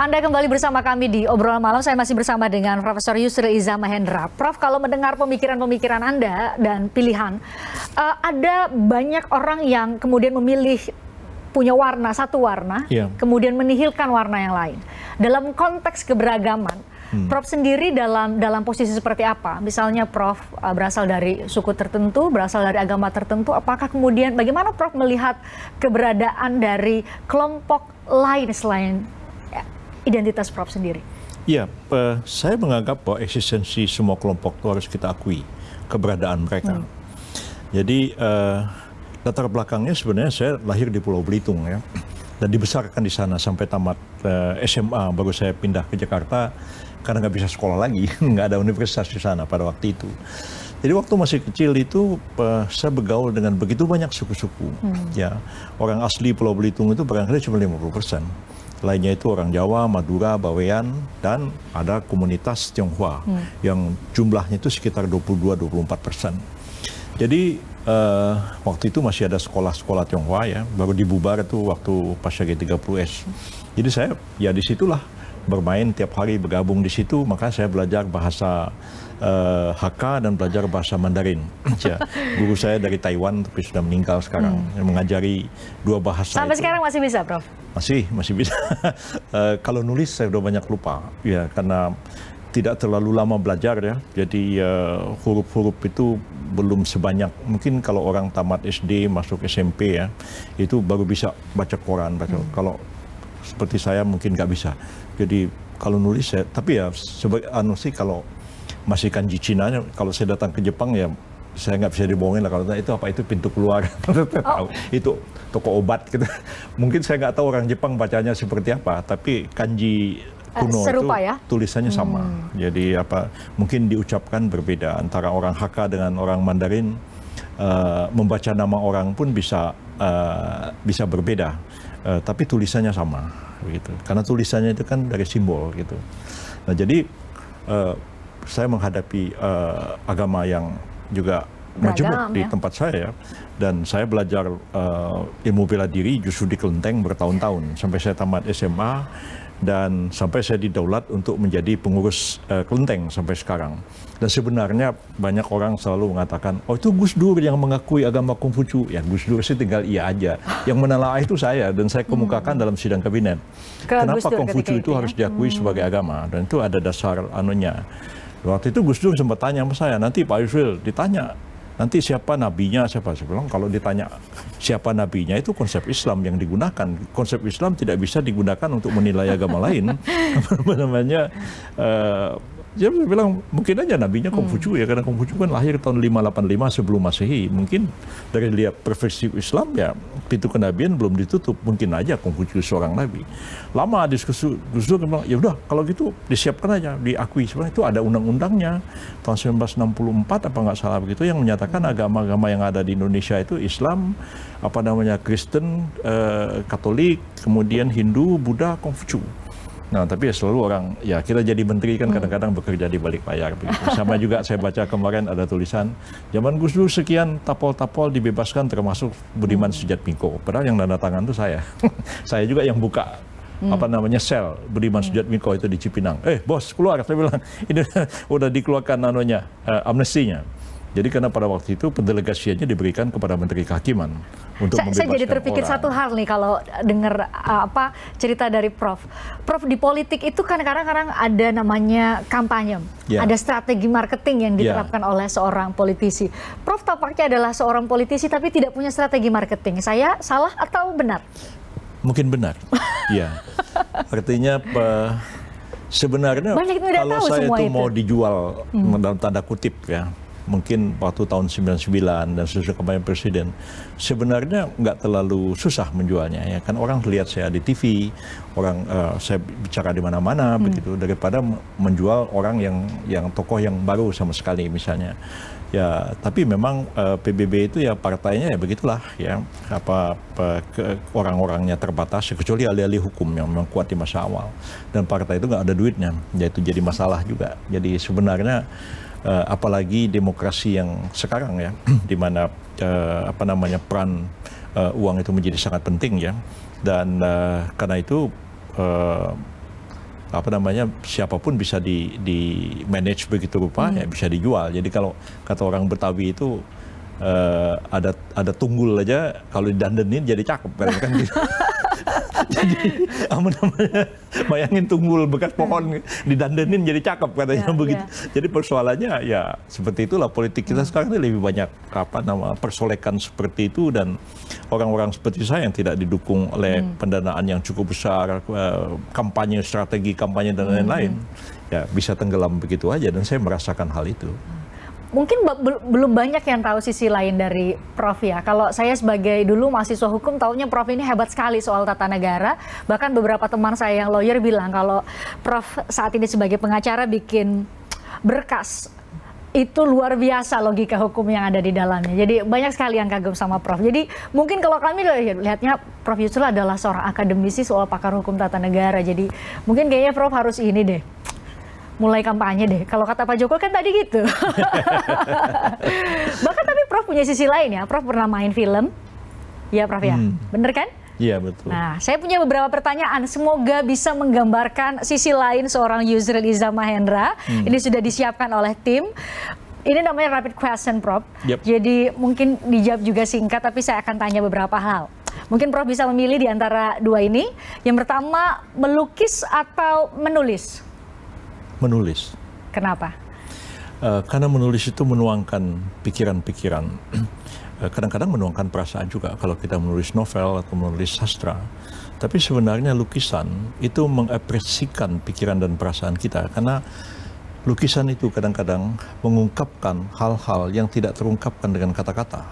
Anda kembali bersama kami di obrolan malam. Saya masih bersama dengan Profesor Yusril Iza Mahendra. Prof, kalau mendengar pemikiran-pemikiran Anda dan pilihan, ada banyak orang yang kemudian memilih punya warna, satu warna, kemudian menihilkan warna yang lain. Dalam konteks keberagaman, Prof sendiri dalam posisi seperti apa? Misalnya Prof berasal dari suku tertentu, berasal dari agama tertentu, apakah kemudian bagaimana Prof melihat keberadaan dari kelompok lain selain identitas Prof sendiri? Ya, saya menganggap bahwa eksistensi semua kelompok itu harus kita akui keberadaan mereka. Jadi latar belakangnya sebenarnya saya lahir di Pulau Belitung ya, dan dibesarkan di sana sampai tamat SMA, baru saya pindah ke Jakarta karena nggak bisa sekolah lagi, nggak ada universitas di sana pada waktu itu. Jadi waktu masih kecil itu saya bergaul dengan begitu banyak suku-suku. Ya, orang asli Pulau Belitung itu barangkali cuma 50%. Lainnya itu orang Jawa, Madura, Bawean, dan ada komunitas Tionghoa yang jumlahnya itu sekitar 22-24%. Jadi waktu itu masih ada sekolah-sekolah Tionghoa ya, baru dibubar itu waktu pasca G30S. Jadi saya ya disitulah bermain tiap hari, bergabung di situ, maka saya belajar bahasa Hakka dan belajar bahasa Mandarin. Ya, guru saya dari Taiwan tapi sudah meninggal sekarang, yang mengajari dua bahasa. Sampai sekarang masih bisa, Prof? Masih bisa. Kalau nulis saya udah banyak lupa, ya karena tidak terlalu lama belajar ya. Jadi huruf-huruf itu belum sebanyak mungkin kalau orang tamat SD masuk SMP ya, itu baru bisa baca koran. Kalau seperti saya mungkin nggak bisa. Jadi kalau nulis saya, tapi ya sebagai sih kalau masih kanji Cina, kalau saya datang ke Jepang ya saya nggak bisa dibohongin lah kalau itu apa itu pintu keluar. Itu toko obat gitu. Mungkin saya nggak tahu orang Jepang bacanya seperti apa, tapi kanji kuno serupa, itu ya? Tulisannya sama. Jadi apa mungkin diucapkan berbeda antara orang Hakka dengan orang Mandarin. Membaca nama orang pun bisa berbeda, tapi tulisannya sama gitu. Karena tulisannya itu kan dari simbol gitu. Nah, jadi saya menghadapi agama yang juga majemuk di tempat saya, dan saya belajar ilmu bela diri justru di Kelenteng bertahun-tahun sampai saya tamat SMA. Dan sampai saya didaulat untuk menjadi pengurus Kelenteng sampai sekarang. Dan sebenarnya banyak orang selalu mengatakan, oh itu Gus Dur yang mengakui agama Konghucu. Ya Gus Dur sih tinggal iya aja. Yang menelaah itu saya, dan saya kemukakan dalam sidang kabinet. Kenapa Konghucu itu harus diakui sebagai agama? Dan itu ada dasar anunya. Waktu itu Gus Dur sempat tanya sama saya, nanti Pak Yusril ditanya, nanti siapa nabinya, siapa? Saya bilang kalau ditanya siapa nabinya itu konsep Islam yang digunakan. Konsep Islam tidak bisa digunakan untuk menilai agama lain. Apa namanya? Dia bilang mungkin aja nabinya Konghucu ya, karena Konghucu kan lahir tahun 585 sebelum Masehi. Mungkin dari lihat perspektif Islam ya pintu kenabian belum ditutup. Mungkin aja Konghucu seorang nabi. Lama diskusi, Gus Dur bilang ya udah kalau gitu disiapkan aja, diakui. Sebenarnya itu ada undang-undangnya tahun 1964 apa nggak salah begitu yang menyatakan agama-agama yang ada di Indonesia itu Islam, apa namanya Kristen, Katolik, kemudian Hindu, Buddha, Konghucu. Nah, tapi ya selalu orang, ya kita jadi menteri kan kadang-kadang bekerja di balik layar. Begitu. Sama juga saya baca kemarin ada tulisan, zaman Gus Dur sekian tapol-tapol dibebaskan termasuk Budiman Sujatmiko. Padahal yang tanda tangan itu saya. Saya juga yang buka apa namanya sel Budiman Sujatmiko itu di Cipinang. Bos keluar, saya bilang ini udah dikeluarkan amnestinya. Jadi karena pada waktu itu pendelegasiannya diberikan kepada Menteri Kehakiman untuk membebaskan saya jadi terpikir orang. satu hal nih kalau dengar cerita dari Prof. Prof, di politik itu kan kadang-kadang ada namanya kampanye, ada strategi marketing yang diterapkan oleh seorang politisi. Prof tampaknya adalah seorang politisi tapi tidak punya strategi marketing. Saya salah atau benar? Mungkin benar. Ya. Artinya sebenarnya kalau saya itu mau dijual dalam tanda kutip ya, mungkin waktu tahun 99 dan sesudah kampanye presiden, sebenarnya nggak terlalu susah menjualnya ya kan, orang lihat saya di TV, orang saya bicara di mana-mana begitu, daripada menjual orang yang tokoh yang baru sama sekali misalnya. Ya, tapi memang PBB itu ya partainya ya begitulah ya, orang-orangnya terbatas, kecuali ahli-ahli hukum yang memang kuat di masa awal, dan partai itu nggak ada duitnya, ya itu jadi masalah juga. Jadi sebenarnya apalagi demokrasi yang sekarang ya, di mana peran uang itu menjadi sangat penting ya, dan karena itu siapapun bisa di manage begitu rupa, ya bisa dijual. Jadi kalau kata orang Betawi itu ada tunggul aja kalau didandenin jadi cakep kan gitu. Jadi bayangin tunggul bekas pohon didandenin jadi cakep katanya begitu. Jadi persoalannya ya seperti itulah politik kita sekarang ini lebih banyak persolekan seperti itu, dan orang-orang seperti saya yang tidak didukung oleh pendanaan yang cukup besar, kampanye, strategi kampanye dan lain-lain, ya bisa tenggelam begitu aja, dan saya merasakan hal itu. Mungkin belum banyak yang tahu sisi lain dari Prof ya. Kalau saya sebagai dulu mahasiswa hukum taunya Prof ini hebat sekali soal tata negara. Bahkan beberapa teman saya yang lawyer bilang kalau Prof saat ini sebagai pengacara bikin berkas itu luar biasa logika hukum yang ada di dalamnya. Jadi banyak sekali yang kagum sama Prof. Jadi mungkin kalau kami lihatnya Prof Yusril adalah seorang akademisi soal pakar hukum tata negara. Jadi mungkin kayaknya Prof harus ini deh, mulai kampanye deh. Kalau kata Pak Joko kan tadi gitu. Bahkan tapi Prof punya sisi lain ya. Prof pernah main film. Ya Prof ya. Bener kan? Iya betul. Nah, saya punya beberapa pertanyaan. Semoga bisa menggambarkan sisi lain seorang Yusril Iza Mahendra. Ini sudah disiapkan oleh tim. Ini namanya rapid question, Prof. Jadi mungkin dijawab juga singkat, tapi saya akan tanya beberapa hal. Mungkin Prof bisa memilih di antara dua ini. Yang pertama, melukis atau menulis? Menulis. Kenapa? Karena menulis itu menuangkan pikiran-pikiran. Kadang-kadang menuangkan perasaan juga kalau kita menulis novel atau menulis sastra. Tapi sebenarnya lukisan itu mengekspresikan pikiran dan perasaan kita. Karena lukisan itu kadang-kadang mengungkapkan hal-hal yang tidak terungkapkan dengan kata-kata.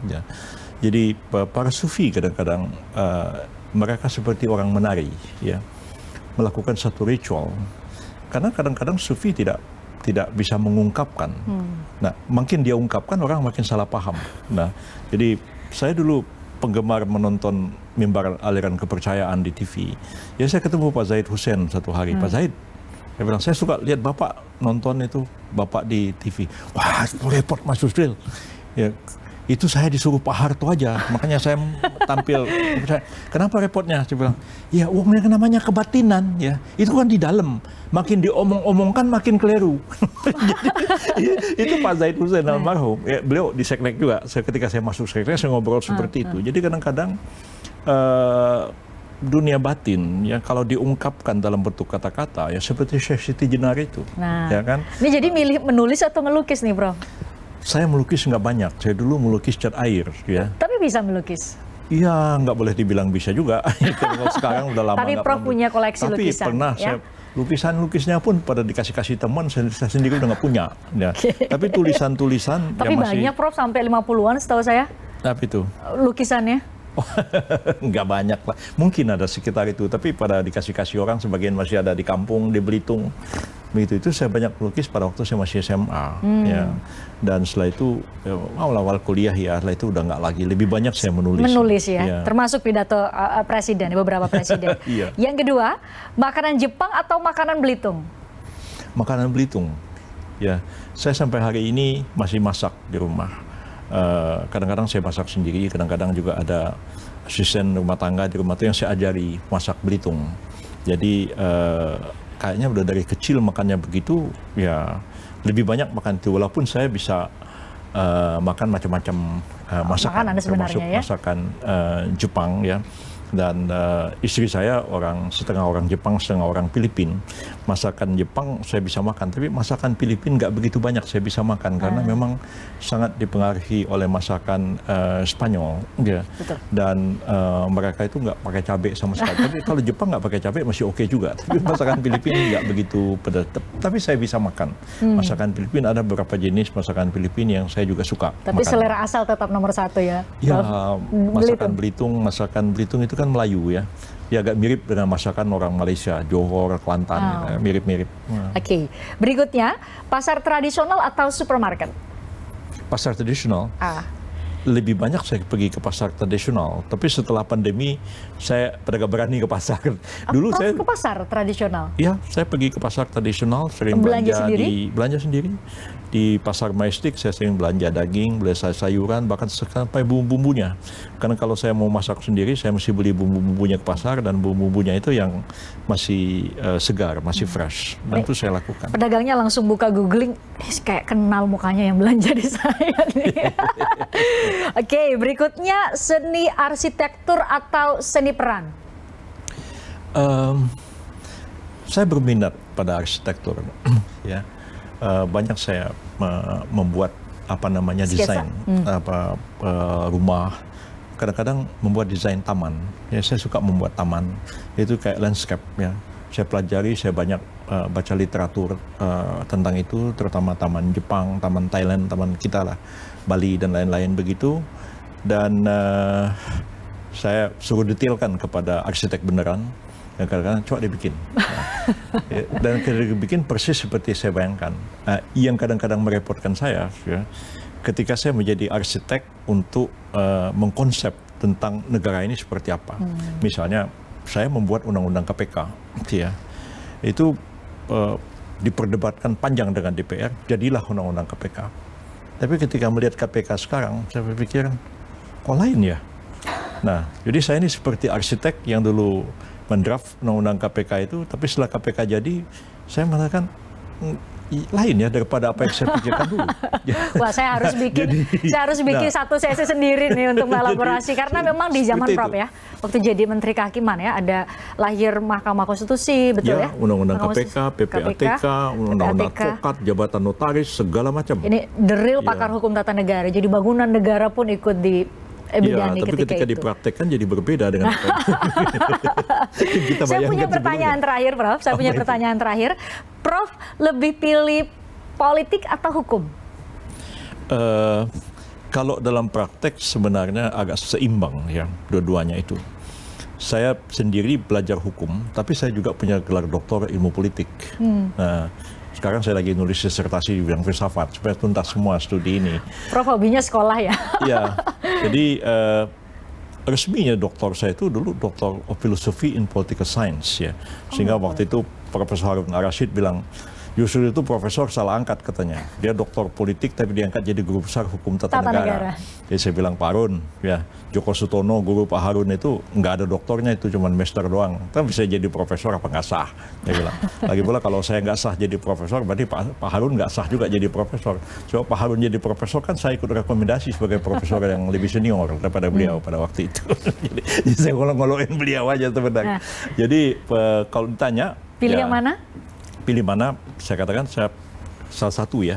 Ya. Jadi para sufi kadang-kadang mereka seperti orang menari, ya, melakukan satu ritual. Karena kadang-kadang sufi tidak bisa mengungkapkan. Nah, makin dia ungkapkan orang makin salah paham. Nah, jadi saya dulu penggemar menonton mimbar aliran kepercayaan di TV. Ya saya ketemu Pak Zaid Hussein satu hari. Pak Zaid, saya bilang, saya suka lihat Bapak nonton itu, Bapak di TV. Wah, itu repot Mas Yusril. Ya, itu saya disuruh Pak Harto aja, makanya saya tampil. Kenapa repotnya? Saya bilang, ya uangnya namanya kebatinan, ya itu kan di dalam, makin diomong-omongkan makin keliru. Jadi, itu Pak Zaid Hussein almarhum, ya, beliau di Seknek juga. Ketika saya masuk Seknek, saya ngobrol seperti itu. Jadi kadang-kadang dunia batin, ya kalau diungkapkan dalam bentuk kata-kata, ya seperti Syekh Siti Jenar itu, ya kan? Ini jadi milih menulis atau melukis nih, Prof? Saya melukis nggak banyak. Saya dulu melukis cat air, ya. Tapi bisa melukis? Iya, nggak boleh dibilang bisa juga. Kalau sekarang udah lama. Tapi Prof punya koleksi lukisan. Tapi pernah ya? saya lukisan-lukisnya pun pada dikasih teman, saya sendiri udah nggak punya. Ya. Tapi tulisan-tulisan. Tapi masih... banyak Prof, sampai 50-an setahu saya. Tapi itu. Lukisannya? Oh, nggak banyak lah. Mungkin ada sekitar itu. Tapi pada dikasih orang, sebagian masih ada di kampung, di Belitung. Begitu itu saya banyak melukis pada waktu saya masih SMA, ya. Dan setelah itu awal-awal kuliah ya, setelah itu udah nggak lagi. Lebih banyak saya menulis. Menulis ya, termasuk pidato presiden, beberapa presiden. Yang kedua, makanan Jepang atau makanan Belitung? Makanan Belitung, ya. Saya sampai hari ini masih masak di rumah. Kadang-kadang saya masak sendiri, kadang-kadang juga ada asisten rumah tangga di rumah itu yang saya ajari masak Belitung. Jadi kayaknya udah dari kecil makannya begitu, ya lebih banyak makan itu. Walaupun saya bisa makan macam-macam masakan, termasuk ya? Masakan Jepang, ya. Dan istri saya setengah orang Jepang, setengah orang Filipin. Masakan Jepang saya bisa makan, tapi masakan Filipin nggak begitu banyak saya bisa makan karena memang sangat dipengaruhi oleh masakan Spanyol, ya. Dan mereka itu nggak pakai cabai sama sekali. Tapi kalau Jepang nggak pakai cabai masih oke juga. Tapi masakan Filipin nggak begitu pedas. Tapi saya bisa makan masakan Filipin. Ada beberapa jenis masakan Filipin yang saya juga suka. Tapi makan. Selera asal tetap nomor satu ya. Ya, masakan Belitung itu kan Melayu, ya. Ya agak mirip dengan masakan orang Malaysia, Johor, Kelantan, mirip-mirip. Oke. Berikutnya, pasar tradisional atau supermarket? Pasar tradisional. Lebih banyak saya pergi ke pasar tradisional, tapi setelah pandemi saya pada berani ke pasar. Dulu saya ke pasar tradisional. Ya, saya pergi ke pasar tradisional, sering belanja sendiri Di pasar Majestic saya sering belanja daging, belanja sayuran, bahkan sampai bumbu-bumbunya. Karena kalau saya mau masak sendiri, saya mesti beli bumbu-bumbunya ke pasar, dan bumbu-bumbunya itu yang masih segar, masih fresh. Dan itu saya lakukan. Pedagangnya langsung buka googling, kayak kenal mukanya yang belanja di saya nih. Oke, berikutnya seni arsitektur atau seni peran? Saya berminat pada arsitektur, ya. Banyak saya membuat desain rumah, kadang-kadang membuat desain taman. Ya, saya suka membuat taman, itu kayak landscape, ya. Saya pelajari, saya banyak baca literatur tentang itu, terutama taman Jepang, taman Thailand, taman kita lah, Bali dan lain-lain begitu. Dan saya suruh detailkan kepada arsitek beneran, yang kadang-kadang coba dibikin. Dan dibikin persis seperti saya bayangkan. Yang kadang-kadang merepotkan saya, ya, ketika saya menjadi arsitek untuk mengkonsep tentang negara ini seperti apa. Misalnya, saya membuat undang-undang KPK, ya, itu diperdebatkan panjang dengan DPR, jadilah undang-undang KPK. Tapi ketika melihat KPK sekarang, saya berpikir, kok lain ya? Nah, jadi saya ini seperti arsitek yang dulu mendraft undang-undang KPK itu, tapi setelah KPK jadi, saya mengatakan lain ya daripada apa yang saya pikirkan dulu. Wah, saya harus bikin satu sesi sendiri nih untuk melaborasi, karena memang di zaman Prof ya, waktu jadi Menteri Kehakiman ya, ada lahir Mahkamah Konstitusi, betul ya? Undang-undang KPK, PPATK, undang-undang advokat, jabatan notaris, segala macam. Ini the real pakar hukum tata negara, jadi bangunan negara pun ikut di ya, tapi ketika dipraktekkan jadi berbeda dengan kita Saya punya pertanyaan terakhir, Prof. Saya punya pertanyaan terakhir. Prof, lebih pilih politik atau hukum? Kalau dalam praktek sebenarnya agak seimbang ya, dua-duanya itu. Saya sendiri belajar hukum, tapi saya juga punya gelar doktor ilmu politik. Nah, sekarang saya lagi nulis disertasi di bidang filsafat supaya tuntas semua studi ini. Prof hobinya sekolah ya? Iya, jadi resminya doktor saya itu dulu doktor of philosophy in political science, ya. Sehingga waktu itu Profesor Harun Ar-Rasyid bilang, Yusril itu profesor salah angkat katanya. Dia doktor politik tapi diangkat jadi guru besar hukum tata negara. Jadi saya bilang, Pak Harun, ya, Joko Sutono, guru Pak Harun itu nggak ada doktornya, itu cuma master doang. Tapi bisa jadi profesor apa nggak sah? Dia bilang. Lagi pula kalau saya nggak sah jadi profesor, berarti Pak Harun nggak sah juga jadi profesor. So Pak Harun jadi profesor kan saya ikut rekomendasi sebagai profesor yang lebih senior daripada beliau pada waktu itu. jadi saya ngolok-ngolokin beliau aja sebenarnya. Jadi kalau ditanya, pilih yang mana? Pilih mana, saya katakan saya salah satu ya,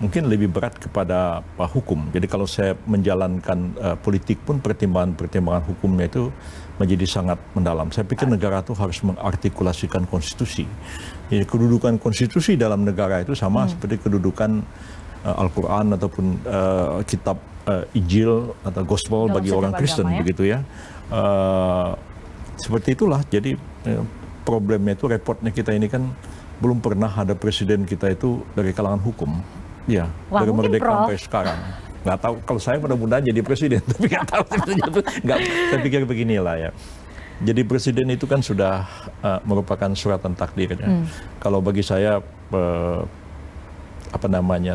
mungkin lebih berat kepada hukum. Jadi kalau saya menjalankan politik pun pertimbangan hukumnya itu menjadi sangat mendalam. Saya pikir negara itu harus mengartikulasikan konstitusi. Jadi kedudukan konstitusi dalam negara itu sama seperti kedudukan Al-Quran ataupun kitab Injil atau Gospel bagi orang Kristen, ya? Begitu ya. Seperti itulah. Jadi problemnya itu, repotnya kita ini kan belum pernah ada presiden kita itu dari kalangan hukum, ya. Wah, dari merdeka sampai sekarang. Nggak tahu, kalau saya mudah-mudahan jadi presiden, tapi nggak tahu itu nggak. Saya pikir beginilah ya. Jadi presiden itu kan sudah merupakan suratan takdirnya. Kalau bagi saya,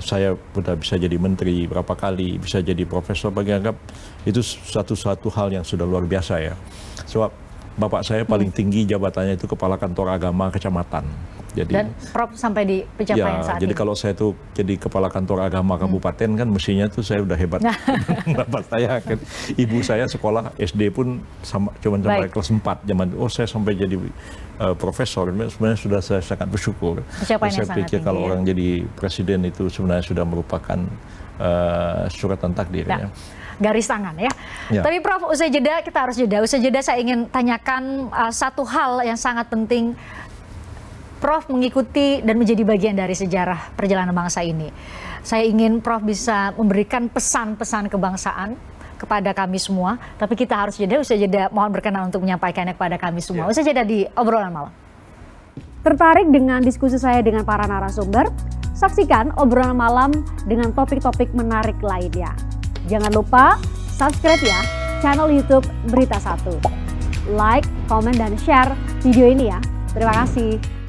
saya sudah bisa jadi menteri berapa kali, bisa jadi profesor, bagi anggap itu satu hal yang sudah luar biasa ya. Sebab bapak saya paling tinggi jabatannya itu kepala kantor agama kecamatan. Jadi, dan Prof sampai di pencapaian saat jadi ini. Kalau saya tuh jadi kepala kantor agama kabupaten kan mestinya tuh saya udah hebat. Bapak saya kan, ibu saya sekolah SD pun cuma sampai kelas 4 zaman. Oh, saya sampai jadi profesor. Sebenarnya sudah saya sangat bersyukur. Saya pikir kalau orang jadi presiden itu sebenarnya sudah merupakan suratan takdir. Ya. Garis tangan ya. Tapi Prof, usai jeda kita harus jeda. Usai jeda saya ingin tanyakan satu hal yang sangat penting. Prof mengikuti dan menjadi bagian dari sejarah perjalanan bangsa ini. Saya ingin Prof bisa memberikan pesan-pesan kebangsaan kepada kami semua. Tapi kita harus jeda. Usai jeda mohon berkenan untuk menyampaikannya kepada kami semua. Usai jeda di obrolan malam. Tertarik dengan diskusi saya dengan para narasumber? Saksikan obrolan malam dengan topik-topik menarik lainnya. Jangan lupa subscribe ya channel YouTube Berita 1. Like, komen, dan share video ini ya. Terima kasih.